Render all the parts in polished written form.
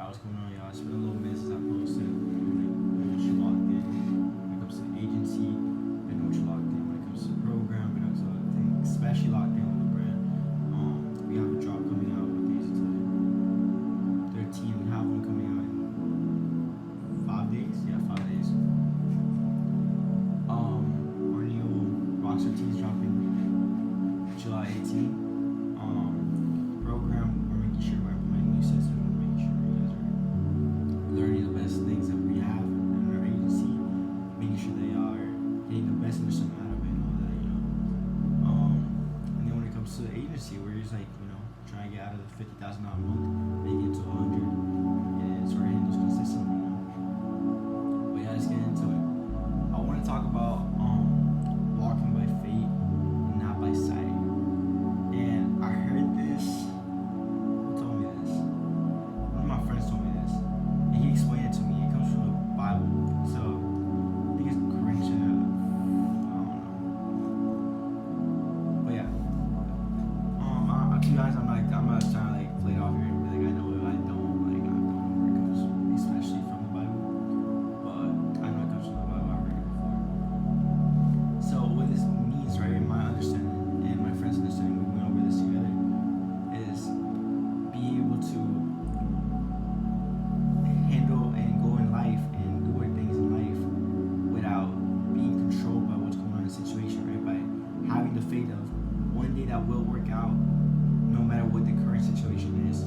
what's going on, y'all? It's been a little minute since I posted. Been what you locked in when it comes to agency, been what you locked in when it comes to the program, been up to other things, especially locked in with the brand. We have a drop coming out. What days is today? 13. We have one coming out in 5 days. Yeah, 5 days. Our new Rockstar T is dropping July 18th. Program, we're making sure we're implementing new systems. We're making sure you guys are learning the best things that we have in our agency, making sure they are getting the best mission out of it and all that. And then when it comes to the agency, we're just trying to get out of the $50,000 a month, make it to 100, and start hitting those consistently. But yeah, let's get into it. I want to talk about walking by faith and not by sight. And I heard this. Who told me this? One of my friends told me this, and he explained it to me. It comes from the Bible, so I think it's Corinthians. I don't know, but yeah. To be honest, I'm not trying to play it off here and be like I know it. I don't where it comes from, especially from the Bible. But I know it comes from the Bible. I've read it before. So what this means, right, in my understanding and my friend's understanding, we went over this together, is being able to handle and go in life and do our things in life without being controlled by what's going on in the situation, right? By having the faith of one day that will work out, no matter what the current situation is.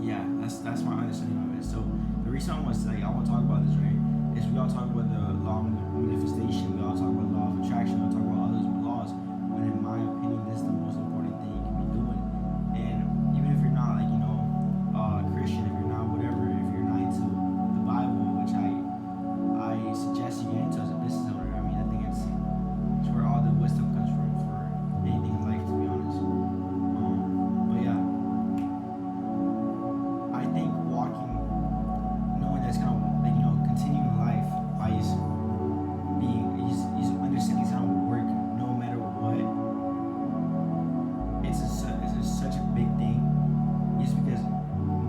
Yeah, that's my understanding of it. So the reason I want to talk about this, right, is we all talk about the law of manifestation, we all talk about the law of attraction, we all talk about all those laws, but in my opinion, this is the most important thing you can be doing. And even if you're not Christian, if you're not whatever, if you're not into the Bible, which I suggest you get into as a business owner, I mean, I think it's where all the wisdom comes from for anything in life, to be honest. But yeah, I think walking, knowing that's gonna continuing life by just understanding it's gonna work no matter what. It's such a big thing, just because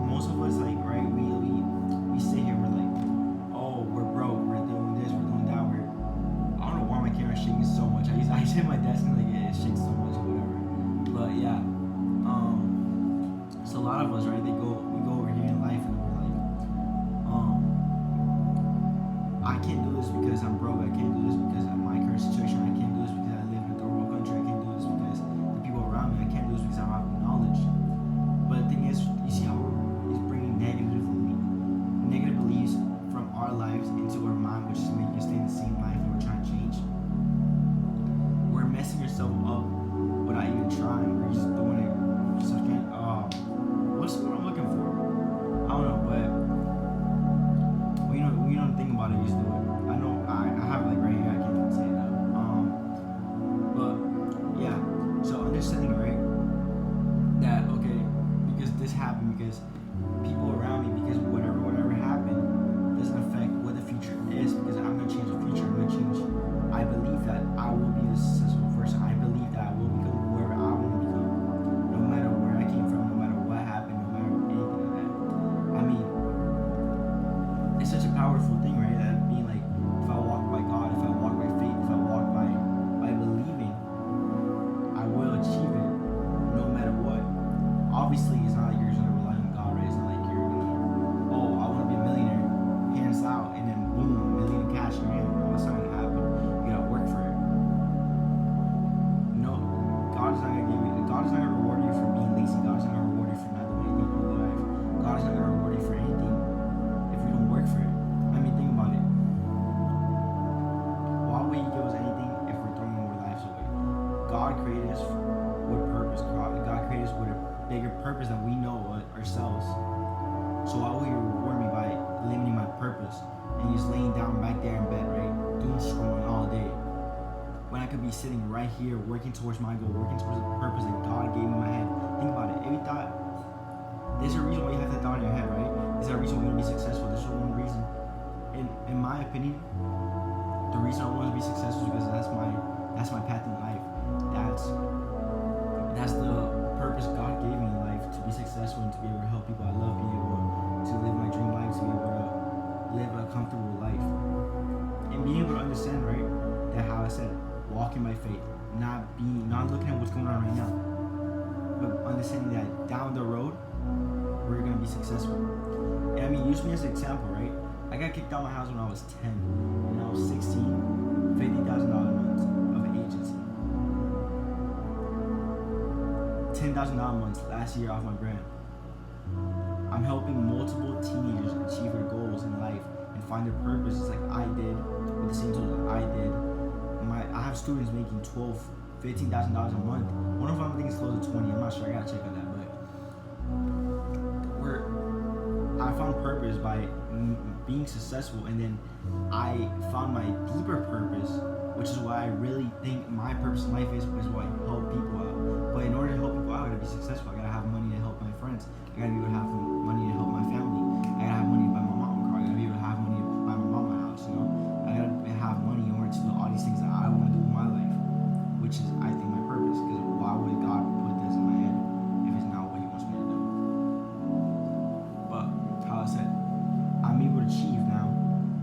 most of us, right, we sit here, we're like, oh, we're broke, we're doing this, we're doing that, I don't know why my camera's shaking so much. I hit my desk and it shakes so much or whatever. But yeah, so a lot of us, right, we go over here in life and we're like, I can't do this because I'm broke. I can't do this because of my current situation. I can't do this because I live in a third world country. I can't do this because the people around me. I can't do this because I don't have knowledge. But the thing is, you see how he's bringing negative beliefs from our lives into our mind, which is making us stay in the same life and we're trying to change. We're messing yourself up without even trying. We're just doing it. Just again, what's what I'm looking for? I don't know, but we don't think about it. You just do it. I know I have it right here. I can't even say it now. But yeah. So understanding, right, that okay, because this happened, because people around me, because whatever happened doesn't affect what the future is, because I'm gonna change the future. I'm gonna change. I believe that I will be a successful person. I believe that I will become whoever I want to become, no matter where I came from, no matter what happened, no matter anything like that. I mean, it's such a powerful thing, right? That being like, if I walk by God, if I walk by faith, if I walk by believing, I will achieve it, no matter what. Obviously, it's not like you're just gonna rely on God, right? It's not like you're gonna, oh, I want to be a millionaire, hands out, and then boom, $1 million in cash in your hand. No, it's not gonna happen. You gotta work for it. No, God is not gonna reward you for being lazy. God is not gonna reward you for not doing anything in your life. God is not gonna reward you for anything if you don't work for it. I mean, think about it. Why would He give us anything if we're throwing more lives away? God created us with purpose. God created us with a bigger purpose than we know ourselves. So why would He reward me by limiting my purpose and just laying down back there in bed, right, doom scrolling all day, when I could be sitting right here working towards my goal, working towards the purpose that God gave me in my head? Think about it. Every thought, there's a reason why you have that thought in your head, right? There's a reason why you want to be successful. There's one reason. In my opinion, the reason I want to be successful is because that's my path in life. That's the purpose God gave me in life. to be able to help people I love, be able to live my dream life, to be able to live a comfortable life. And being able to understand, right, that how I said, walking by faith, not looking at what's going on right now, but understanding that down the road, we're gonna be successful. And I mean, use me as an example, right? I got kicked out of my house when I was 10. When I was 16, $50,000 a month of an agency. $10,000 a month last year off my brand. I'm helping multiple teenagers achieve their goals in life and find their purpose, just like I did, with the same tools that I did. I have students making $12,000, $15,000 a month. One of them I think is close to 20. I'm not sure. I gotta check on that, but I found purpose by being successful, and then I found my deeper purpose, which is why I really think my purpose in life is why I help people out. But in order to help people out, I gotta be successful. I gotta have money to help my friends. I gotta be able to have money to help my family. I gotta have money to buy my mom a car. I gotta be able to have money to buy my mom a house. You know, I gotta have money in order to do all these things that I want to do in my life, which is, I think, my purpose. Because why would God put this in my head if it's not what He wants me to do? But how I said, I'm able to achieve now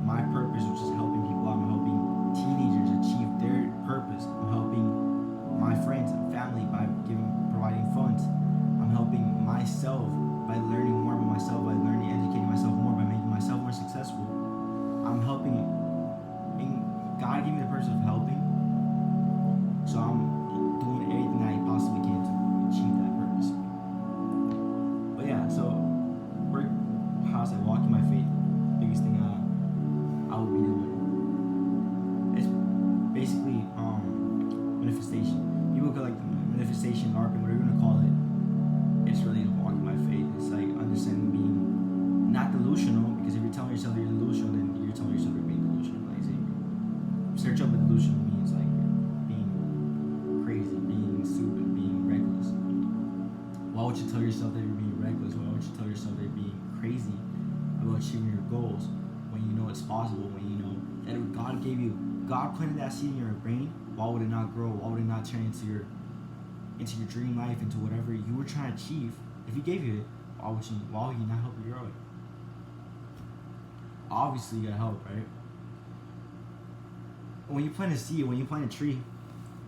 my purpose, which is helping people out. I'm helping teenagers achieve their purpose. I'm helping my friends and family by providing funds. I'm helping myself by learning more about myself, by educating myself more, by making myself more successful. I'm helping, and God gave me the purpose of helping, so I'm doing everything that I possibly can to achieve that purpose. But yeah, so we're, how I say, walking my faith. Biggest thing I will be doing. It's basically manifestation. People call it like manifestation, art, whatever you want to call it. It's really walking by faith. It's like understanding being not delusional, because if you're telling yourself that you're delusional, then you're telling yourself you're being delusional. Like, search up what delusional means, like being crazy, being stupid, being reckless. Why would you tell yourself that you're being reckless? Why would you tell yourself that you're being crazy about achieving your goals when you know it's possible, when you know that if God planted that seed in your brain? Why would it not grow? Why would it not turn into your dream life, into whatever you were trying to achieve? If He gave you it, why would He not help you grow it? Obviously, you gotta help, right? When you plant a seed, when you plant a tree,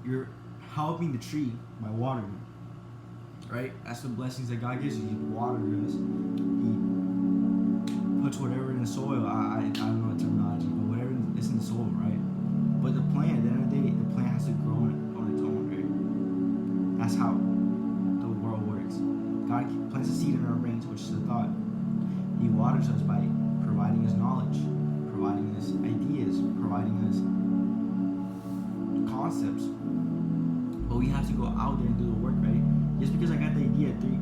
you're helping the tree by watering it, right? That's the blessings that God gives you. He waters us. He puts whatever in the soil. I don't know the terminology, but whatever is in the soil, right? But the plant, at the end of the day, the plant has to grow on its own, right? That's how the world works. God plants a seed in our brains, which is a thought. He waters us by providing us knowledge, providing us ideas, providing us concepts. But we have to go out there and do the work, right? Just because I got the idea at 3,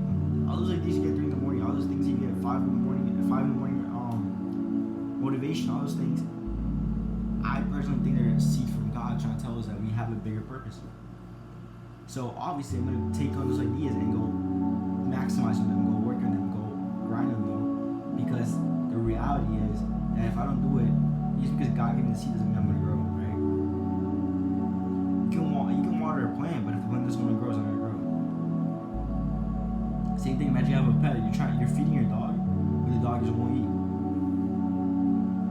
all those ideas you get 3 in the morning, all those things you get at 5 in the morning, motivation, all those things, I personally think they're a seed from God trying to tell us that we have a bigger purpose. So obviously I'm going to take on those ideas and go maximize on them, go work on them, go grind on them, because the reality is that if I don't do it, just because God gave me the seed doesn't mean I'm going to grow, right? You can water a plant, but if the plant doesn't want to grow, it's not going to grow. Same thing, imagine you have a pet, you're feeding your dog, but the dog just won't eat.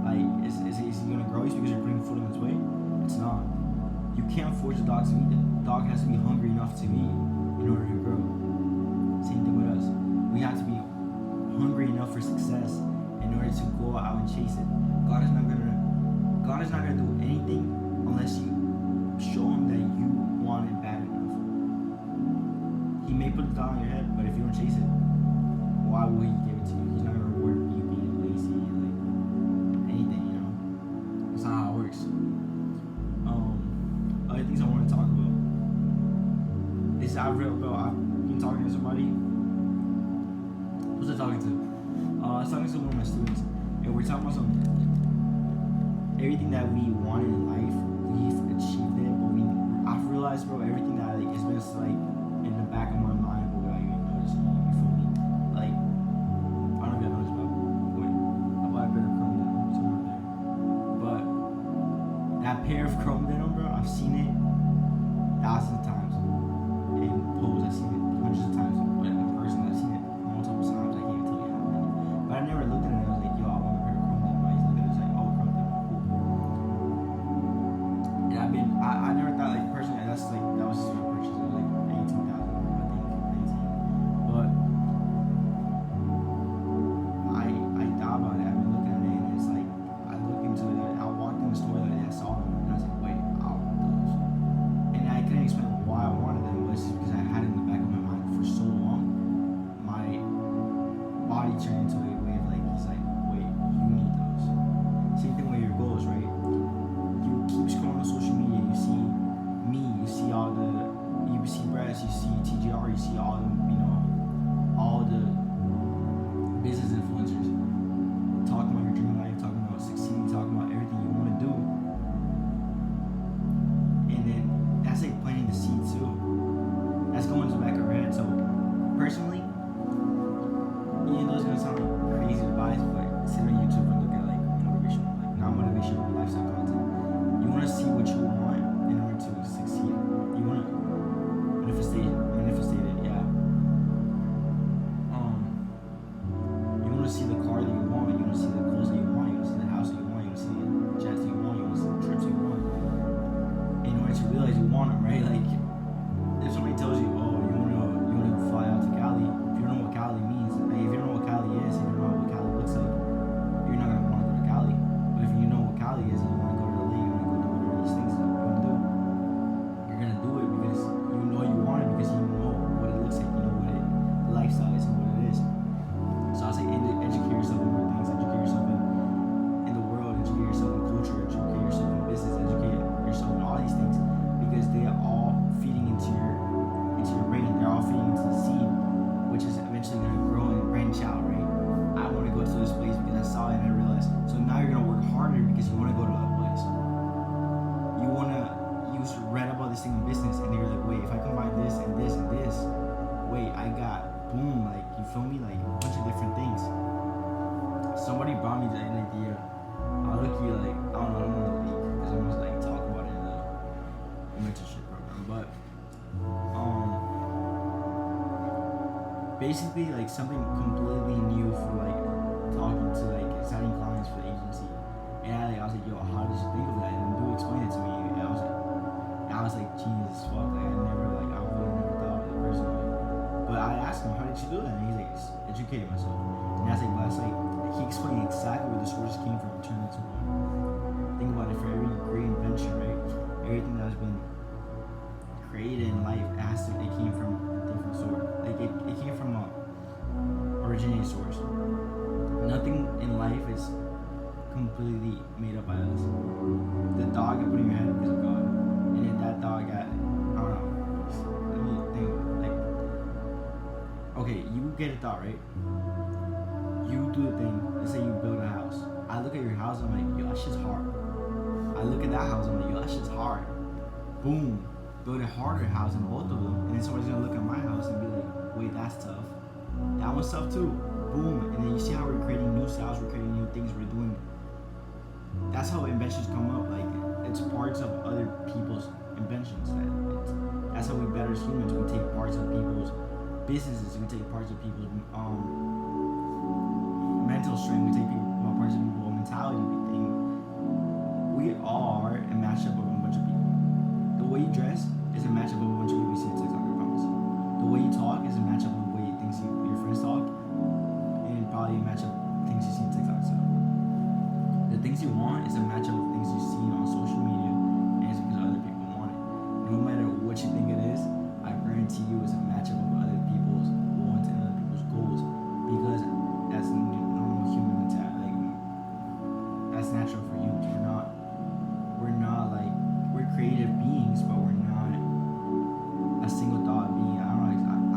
Like, is he going to grow just because you're putting food in its way? It's not. You can't force the dog to eat. The dog has to be hungry enough to eat in order to grow. Same thing with us. We have to be hungry enough for success in order to go out and chase it. God is not gonna do anything unless you show Him that you want it bad enough. He may put the thought on your head, but if you don't chase it, why will He give it to you? He's not gonna reward you being lazy, like anything, you know. That's not how it works. Other things I want to talk about is I've been talking to somebody. Who's I talking to? I was talking to one of my students, and we're talking about everything that we wanted in life. We've achieved it, but I've realized, bro, everything that it's been like in the back of my mind, but without even noticing. You feel me? Like, I don't even notice, but wait, I bought a better Chrome denim somewhere there. But that pair of Chrome denim, bro, I've seen it thousands of times. In pose, I've seen it hundreds of times, but in person, I've seen it multiple times. he turned into a way of like, he's like, wait, you need those. Same thing with your goals, right? You keep scrolling on social media, you see me, you see all the, you see Brett, you see TGR, you see all the, all the business influencers talking about your dream life, talking about succeeding, talking about everything you want to do. And then that's like planting the seed too. That's going to the back of your head. So personally, those are gonna sound like crazy advice, but sit on YouTube and look at like motivational, like not motivational, but lifestyle content. You want to see what you want in order to succeed. You want to manifest it, yeah. You want to see the car that you want. You want to see the clothes that you want. You want to see the house that you want. You want to see the jets that you want. You want to see the trips that you want. In order to realize you want them, right? Like if somebody tells you, oh, you want to fly out to Cali, if you don't know what Cali means, like, if you don't know what Cali is, if you don't know what Cali looks like, you're not gonna want to go to Cali. But if you know what Cali is and you want to go to LA, you want to go do whatever these things that you want to do, you're gonna do it because you know you want it, because you know what it looks like, you know what the lifestyle is and what it is. So I was like, educate yourself in more things, educate yourself in the world, educate yourself in culture, educate yourself in business, educate yourself in all these things, because they are all feeding into your brain. They're all feeding into the seed, which is eventually going to grow and branch out, right? I want to go to this place because I saw it and I realized. So now you're going to work harder because you want to go to that place. You read about this thing in business and you're like, wait, if I combine this and this and this, wait, I got boom, like, you feel me? Like a bunch of different things. Somebody brought me an idea. I'll look you like, I don't want to leak because I'm just like talk about it in the mentorship program, but basically like something completely new for like talking to like signing clients for the agency. And I was like, yo, how did you think of that? And dude explained it to me. And I was like, Jesus fuck, like I really never thought of it personally. But I asked him, how did you do that? And he's like, educated myself. And I was like, but it's like he explained exactly where the source came from and turned into one. Think about it, for every great invention, right? Everything that's been created in life it came from a different source. Like it came from a originating source. Nothing in life is completely made up by us. The dog you put in your head is a God. And then that dog got, I don't know, let me think, like, okay, you get a thought, right? You do the thing, let's say you build a house. I look at your house, I'm like, yo, that shit's hard. I look at that house, I'm like, yo, that shit's hard. Boom. Build a harder house in both of them. And then somebody's gonna look at my house and be like, wait, that's tough. That one's tough too. Boom. And then you see how we're creating new styles, we're creating new things, we're doing. That's how inventions come up. Like, it's parts of other people's inventions. That's how we better as humans. We take parts of people's businesses, we take parts of people's mental strength, we take parts of people's mentality. We are a mashup of a bunch of people. The way you dress is a matchup of a bunch of people you see on TikTok, I promise. The way you talk is a matchup of the way your friends talk, and probably a matchup of things you see on TikTok. So the things you want is a matchup of things you see on social media, and it's because other people want it. No matter what you think it is, I guarantee you it's a matchup of other people's wants and other people's goals, because that's normal human mentality. Like, that's natural for you. We're not like, we're creative beings, but we're not a single thought being. I don't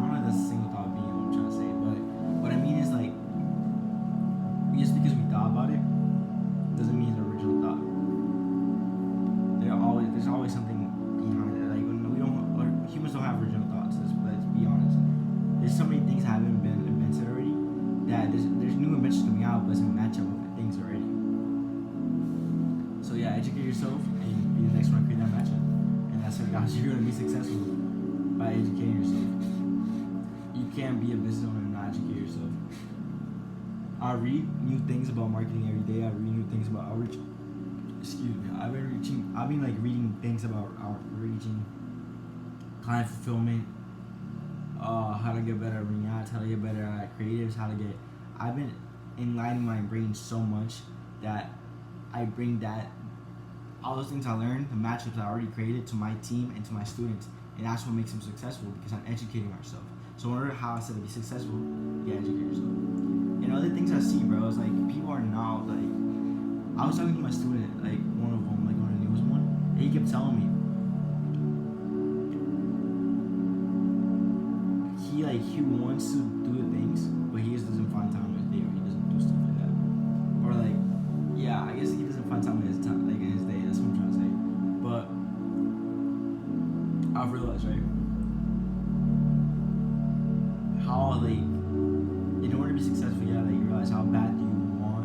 know if that's a single thought being, what I'm trying to say, but what I mean is, like, just because we thought about it doesn't mean it's an original thought. There's always something behind it. Like, humans don't have original thoughts. Let's be honest. There's so many things that haven't been invented already that there's new inventions coming out, but it's a matchup of things already. So yeah, educate yourself and be the next one to create that matchup. And that's how you're gonna be successful, by educating yourself. You can't be a business owner and not educate yourself. I read new things about marketing every day. I read new things about outreach. Excuse me. I've been like reading things about outreaching, client fulfillment, how to get better at ring ads, how to get better at creatives, I've been enlightening my brain so much that I bring all those things I learned, the matchups I already created, to my team and to my students. And that's what makes them successful, because I'm educating myself. So in order how I said to be successful, you gotta educate yourself. And other things I see, bro, is like people are now like I was talking to my student, like one of them, like one of the newest one, and he kept telling me he wants to do the things, but he just doesn't find time in his day, or he doesn't do stuff like that, or like yeah, I guess he doesn't find time in his time, like in his day. That's what I'm trying to say. But I've realized, right, how like in order to be successful, yeah, like you realize how bad do you want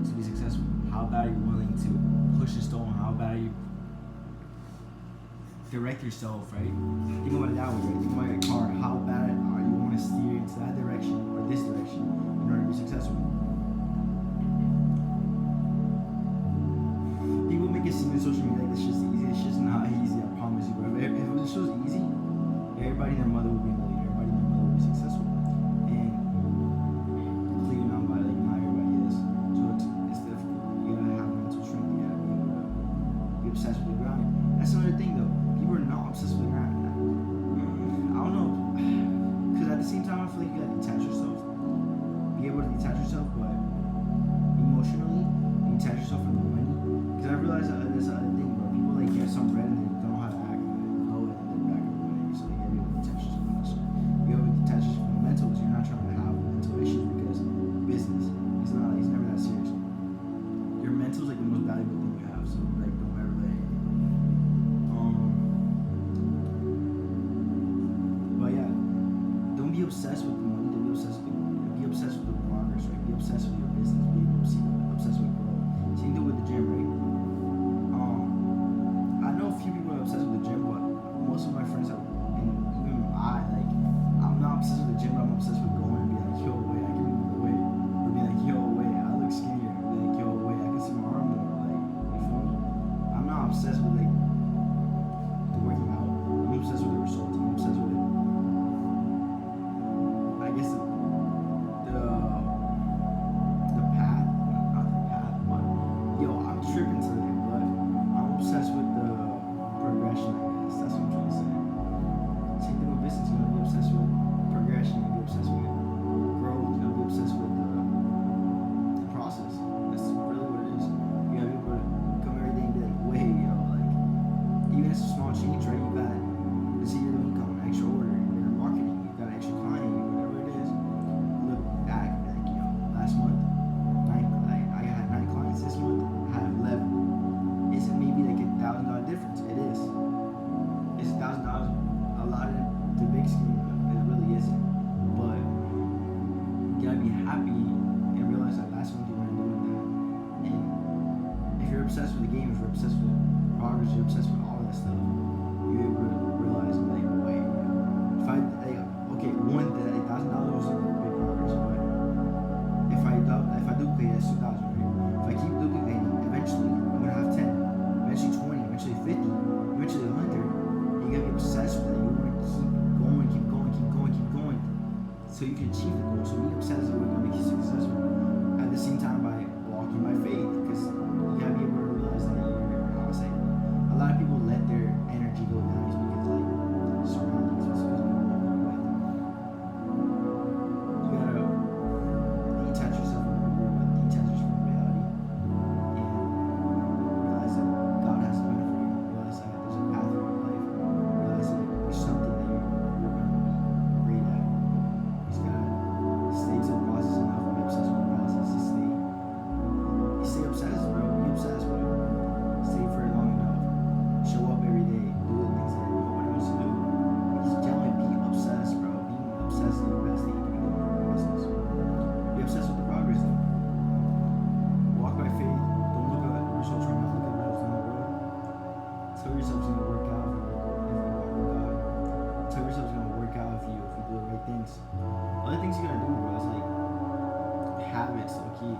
to be successful, how bad are you willing to push the stone, how bad are you direct yourself, right? Think about it that way, right? Think about your car, how bad are you want to steer into that direction or this direction in order to be successful. People make it seem in social media like this shit's easy. It's just not easy, I promise you, bro. If this was easy, everybody and their mother would be a millionaire, everybody and their mother would be successful. And clearly not by like not everybody is. So it's difficult. You gotta have mental strength, you gotta be able to be obsessed with the grind. That's another thing though. People are not obsessed with the grind. I don't know. Cause at the same time I feel like you gotta detach yourself. Be able to detach yourself, but emotionally, detach yourself from the money. Cause I realize that there's another thing, bro. People like get some bread and they don't know how to act on it, blow it, and then back up on it. So you gotta be able to detach yourself from that shit. You gotta be able to detach yourself from the mental, so you're not trying to have mental issues because business, it's never that serious. Your mental is like the most valuable thing you have, so like don't ever let it. But yeah, don't be obsessed with the money, don't be obsessed with the money. Be obsessed with the progress, right? Be obsessed with your business, be obsessed with growth. Same thing with the gym, right? I know a few people are obsessed with the gym, but most of my friends are, and even I'm not obsessed with the gym, but I'm obsessed with going and be like, yo, wait, I can move the weight. Or be like, yo, wait, I look skinnier. Or be like, yo, wait, I can see my arm more. Like, you feel me? I'm not obsessed with like the working out. I'm obsessed with the results. I'm obsessed with I guess the path, not the path, but yo, I'm tripping today, but I'm obsessed with the progression, I guess. That's what I'm trying to say. Same thing with business, you're gonna be obsessed with progression, you're gonna be obsessed with growth, you're gonna be obsessed with the process. That's really what it is. You gotta be able to come every day and be like, wait, yo, like, even if it's a small change, right? You got, let's say you're doing an extra order, you're marketing, you got an extra client, whatever it is. Look back, like, you know, last month, I had 9 clients this month, I had 11. Is it maybe like $1,000 difference? It is. Is $1,000 a lot in the big scheme? It really isn't. But you gotta be happy and realize that last month you weren't doing that. And if you're obsessed with the game, if you're obsessed with progress, you're obsessed with all that stuff, you're able to realize like, wait, if I like, okay, that $1,000 was a big progress, but if I duplicate, that's 2,000, right? If I keep duplicating, eventually I'm gonna have 10, eventually 20, eventually 50, eventually 100. You gotta be obsessed with that. You wanna keep going, so you can achieve the goal. So being obsessed is what gonna make you successful. At the same time, by walking by faith, because you gotta be able to realize that a lot of people let their energy go down just because like surroundings and stuff. You gotta detach yourself from the world, detach yourself from reality, and realize that God has a plan for you. Realize that there's a path for your life. Realize that there's something that you're going to be great at. You just gotta stay to the process enough, be obsessed with the process, to stay obsessed, bro. Be obsessed with it. Stay for it long enough. Show up every day. Do the things that nobody wants to do. Just generally be obsessed, bro. Being obsessed is the best thing you can do in your business. Be obsessed with the progress, though. Walk by faith. Don't look at the results right now. Look at the results down the road. Tell yourself it's gonna work out if you walk with God. Tell yourself it's gonna work out if you do the right things. Other things you gotta do, bro, is like habits, okay?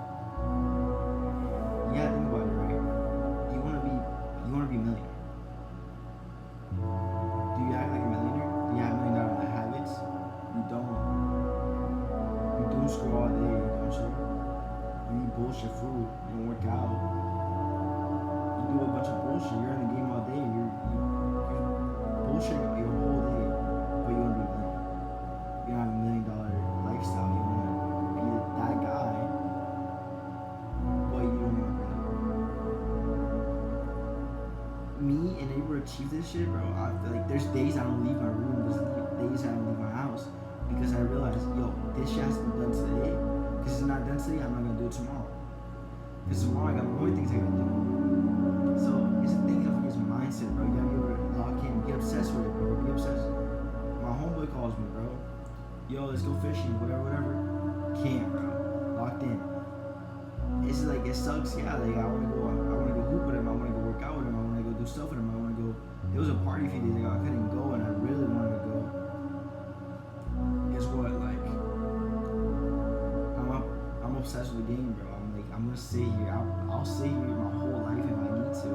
You gotta think about it, right? You wanna be a millionaire. Do you act like a millionaire? Do you have $1 million habits? You don't. You doom scroll all day, don't you? You eat bullshit food. You don't work out. You do a bunch of bullshit. You're in the game all day. You're bullshitting your whole day. But but you want to be a millionaire. You don't have $1 million lifestyle. You want to be that guy, but you don't want to me and able to achieve this shit, bro. I feel like there's days I don't leave my room. There's days I don't leave my house because I realize, yo, this shit has to be done today. Because if it's not done today, I'm not gonna do it tomorrow. Because tomorrow I got more things I gotta do. So it's a thing of his mindset, bro. You gotta be able to lock in, be obsessed with it, bro. Be obsessed. My homeboy calls me, bro. Yo, let's go fishing, whatever. Can't, bro. Locked in. It's like it sucks, yeah. Like I wanna go hoop with him. I wanna go work out with him. I wanna go do stuff with him. I wanna go. There was a party a few days ago. I couldn't go, and I really wanted to go. Guess what? Like I'm obsessed with the game, bro. I'm gonna stay here. I'll stay here my whole life if I need to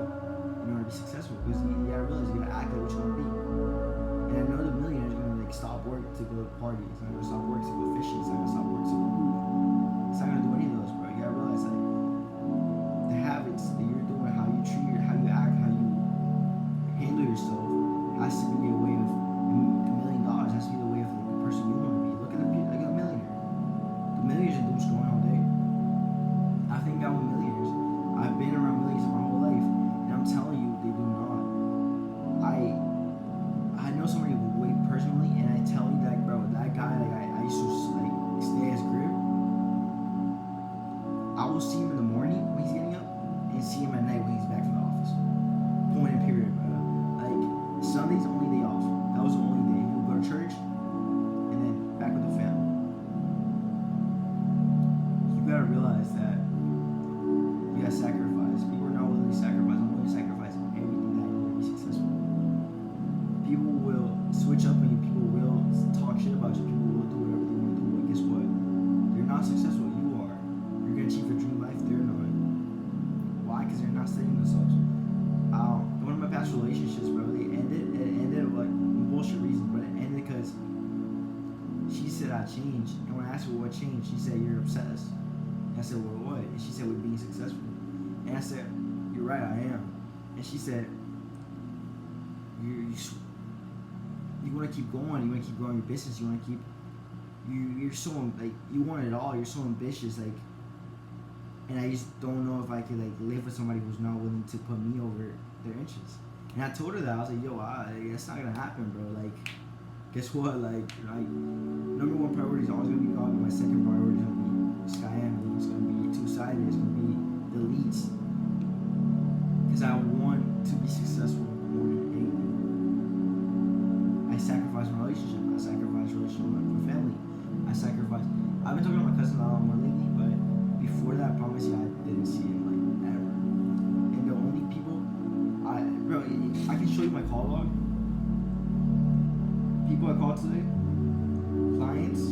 in order to be successful. Because you gotta realize you gotta act like what you wanna be. And I know the millionaire's gonna like stop work to go to parties. It's not gonna stop work to go fishing. It's not gonna stop work to go hoop. It's not gonna do any of those, bro. You gotta realize like the habits that you're doing, how you treat, how you act, how you handle yourself has to be a way of $1 million. Has to be the way of the person you want to be. Look at a millionaire. The millionaires do what's going on all day. I think I'm with millionaires. I've been around millionaires my whole life, and I'm telling you, they do not. I know somebody way personally, and I tell you that, bro, that guy, like I used to like stay at his crib. I will see him in the morning when he's getting up, and see him at night when he's back from the office. Point and period, bro. Like Sunday's the only day off. That was the only day. He would go to church, and then back with the family. You gotta realize that you gotta sacrifice. People are not willing to sacrifice. I'm willing to sacrifice everything that I need to be successful. People will switch up on you. People will talk shit about you. People will do whatever they want to do. But guess what? They're not successful. You are. You're gonna achieve your dream life. They're not. Why? Because they're not studying themselves. One of my past relationships, bro, it ended like bullshit reasons, but it ended because she said I changed. And when I asked her what changed, she said you're obsessed. I said, well, what? And she said, with being successful. And I said, you're right, I am. And she said, you want to keep going. You want to keep growing your business. You want to keep, you're so, like, you want it all. You're so ambitious, like, and I just don't know if I could, like, live with somebody who's not willing to put me over their inches. And I told her that. I was like, yo, that's not going to happen, bro. Like, guess what? Like, number one priority is always going to be God. My second priority is going to be Sky Emily. It's going to be two-sided. It's going to be the leads. Because I want to be successful more than anything. I sacrifice my relationship. I sacrifice relationship with my family. I've been talking to my cousin a lot more lately, but before that, I promise you, I didn't see him, like, ever. And the only people, bro, I can show you my call log. People I called today, clients,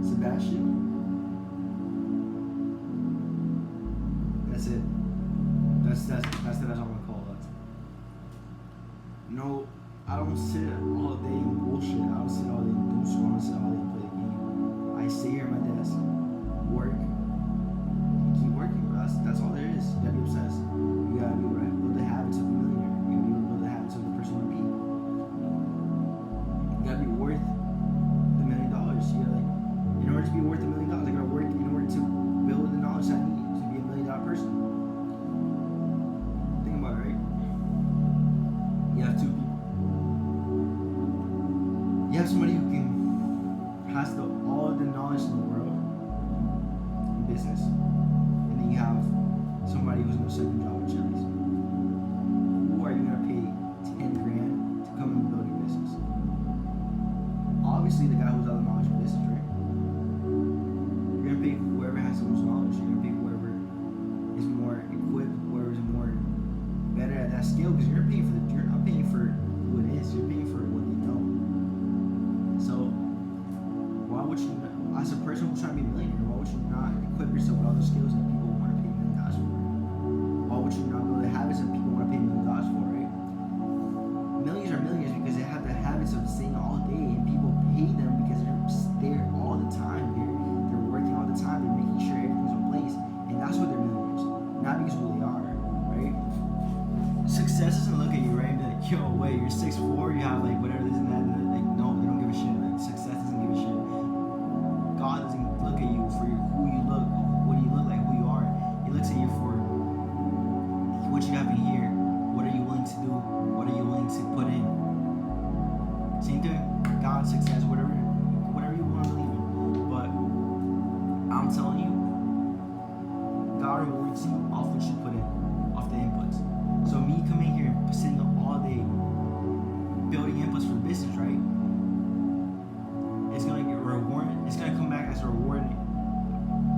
Sebastian. That's it. That's all my call logs. No, I don't sit all day in bullshit. I don't sit all day in doom scroll. I don't sit all day and play the game. I sit here at my desk, work, and keep working, bro. That's all there is. You gotta be obsessed. You gotta be able to build the habits of a millionaire. You gotta be able to build the habits of the person you want to be. You gotta be worth the $1 million. You gotta, like, in order to be worth $1 million, I gotta work in order to build the knowledge I need to be $1 million person. Think about it, right? You have two people. You have somebody who has all the knowledge in the world in business, and then you have somebody who's in a second job at Chili's. Who are you gonna pay $10 grand to come and build your business? Obviously, the guy who's out of knowledge in business, right? You're gonna pay whoever has the most knowledge. You're gonna pay whoever is more equipped, whoever is more better at that skill, because you're not paying for who it is. You're paying for what they know. So why would you, as a person who's trying to be a millionaire, why would you not equip yourself with all the skills that people want to pay $1 million for? Why would you not build the habits that people want to pay $1 million for, right? Millions are millionaires because they have the habits of staying all day, and people pay them because they're there all the time. They're working all the time. They're making sure everything's in place, and that's why they're millionaires, not because of who they are, right? Success doesn't look at you, right, and be like, yo, wait, you're 6'4", you have like whatever this and that, and like, no, they're I'm telling you, God rewards you off what you put in, off the inputs. So me coming here and sitting all day building inputs for business, right? It's gonna get rewarded. It's gonna come back as a reward.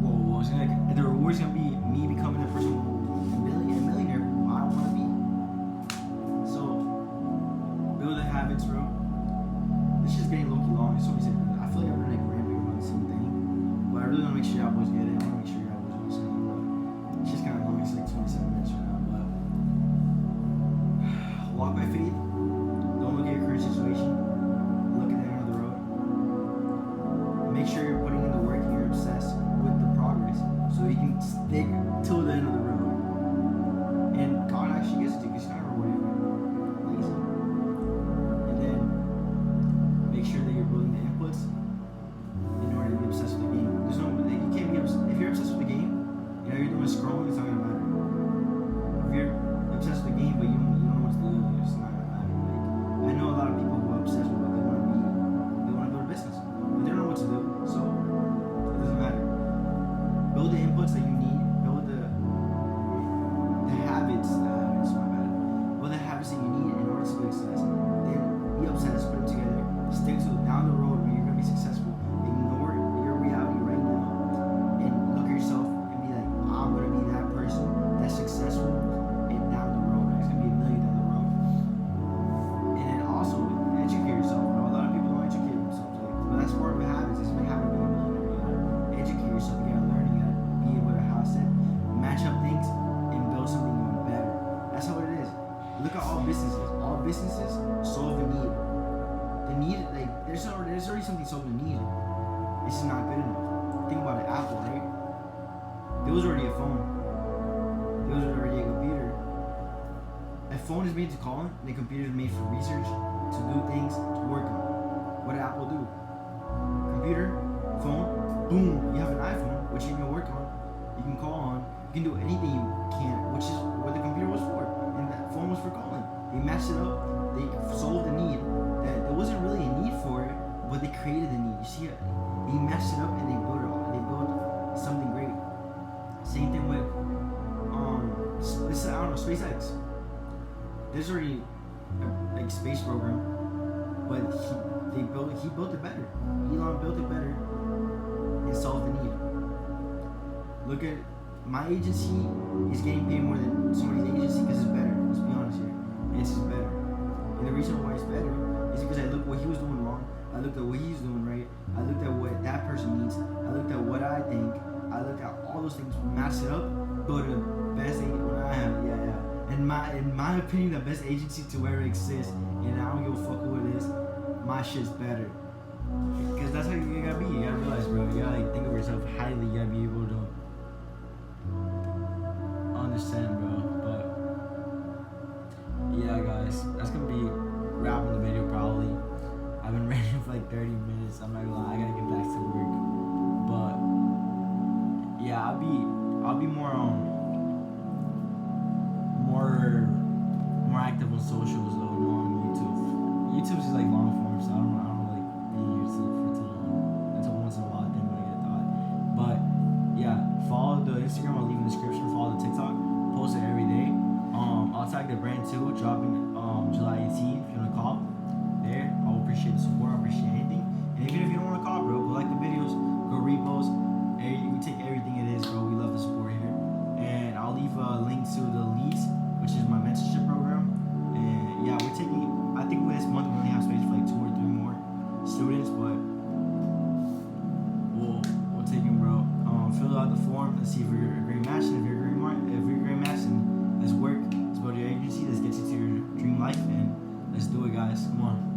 Well, the reward's gonna be me becoming a person, a millionaire who I don't want to be. So build the habits, bro. This is getting low-key long. It's always I feel like I'm like ramping about the same thing, but I really want to make sure y'all boys get it. I want to make sure y'all boys understand. But it's just kind of long. It's like 27 minutes right now. But walk by faith. Don't look at your current situation. Look at the end of the road. Make sure you're putting in the work and you're obsessed with the progress, so you can stick till the end of the road. And God actually gets it to you. He's not rewarding you. Lazy. And then make sure that you're building the inputs in order to be obsessed with the game. There's no, you can't be obsessed. If you're obsessed with the game, you know you're doing scrolling, it's not gonna matter. If you're obsessed with the game, but you don't know what to do, it's not gonna matter. Like, I know a lot of people who are obsessed with what they want to be. They want to build a business, but they don't know what to do, so it doesn't matter. Build the inputs that you need. Build the habits. My bad. Build the habits that you need in order to be successful. Then be obsessed. Put them together. Stick to it down the road when you're gonna be successful. Ignore your reality right now and look at yourself and be like, I'm gonna be that person that's successful. And down the road, it's gonna be a million down the road. And then also educate yourself. Bro. A lot of people don't educate themselves, but that's part of the habits. It's been having being a millionaire. You gotta educate yourself. You gotta learn. You gotta be able to house it, match up things, and build something even better. That's how it is. Look at all businesses. All businesses solve a need. The need, like, there's already something solving a need. It's just not good enough. Think about it. Apple, right? There was already a phone. There was already a computer. A phone is made to call on, and a computer is made for research, to do things, to work on. What did Apple do? Computer, phone, boom, you have an iPhone, which you can work on, you can call on, you can do anything you can, which is what the computer was for, and that phone was for calling. They matched it up, they solved the need that there wasn't really a need for it, but they created the need. You see, they matched it up and they built it all. They built something great. Same thing with SpaceX. There's already a like space program, but he built it better. Elon built it better and solved the need. Look at my agency is getting paid more than somebody's agency because it's better. Let's be honest here. It's just better. And the reason why it's better is because I looked what he was doing wrong. I looked at what he's doing right. I looked at what that person needs. I looked at what I think. I looked at all those things, match it up, go to the best agency. In my opinion, the best agency to ever exist. And I don't give a fuck who it is. My shit's better. Because that's how you gotta be. You gotta realize, bro. You gotta like think of yourself highly. You gotta be able to understand, bro. But yeah, guys, that's gonna be wrapping the video probably. I've been ranting for like 30 minutes. I'm not gonna lie, I gotta get back to work. But yeah, I'll be more active on socials though, not on YouTube. YouTube's just like long form, so I don't like be YouTube for too long. Until once in a while, then when I get thought. But yeah, follow the Instagram. I'll leave in the description. Follow the TikTok. Post it every day. I'll tag the brand too, dropping July 18th. If you wanna call there, I'll appreciate the support. I appreciate anything. And even if you don't wanna call, bro, go like the videos, go repost. We take everything it is, bro. We love the support here. And I'll leave a link to the leads, which is my mentorship program. And yeah, we're taking. I think this month we only have space for like 2 or 3 more students, but we'll take them, bro. Fill out the form and see if you're a great match. And if you're a great match, then let's work. Let's build your agency. Let's get you to your dream life, and let's do it, guys. Come on.